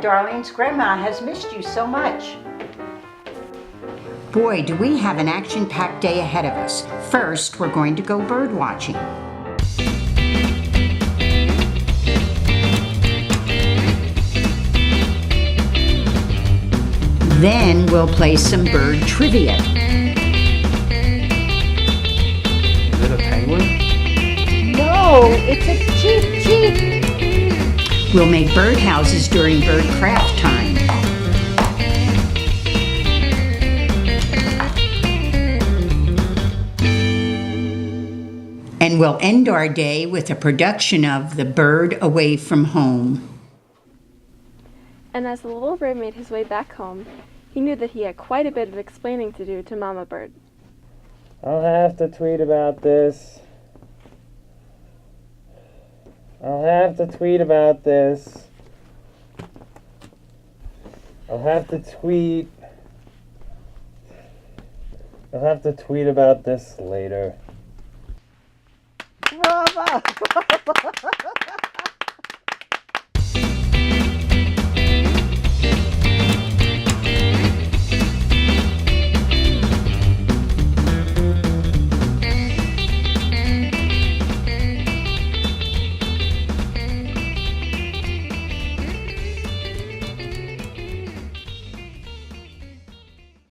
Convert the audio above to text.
darlings. Grandma has missed you so much. Boy, do we have an action-packed day ahead of us. First, we're going to go bird watching. Then we'll play some bird trivia. Is it a penguin? No, it's a cheep. We'll make bird houses during bird craft time. And we'll end our day with a production of The Bird Away from Home. And as the little bird made his way back home, he knew that he had quite a bit of explaining to do to Mama Bird. I'll have to tweet about this. I'll have to tweet about this later. Bravo!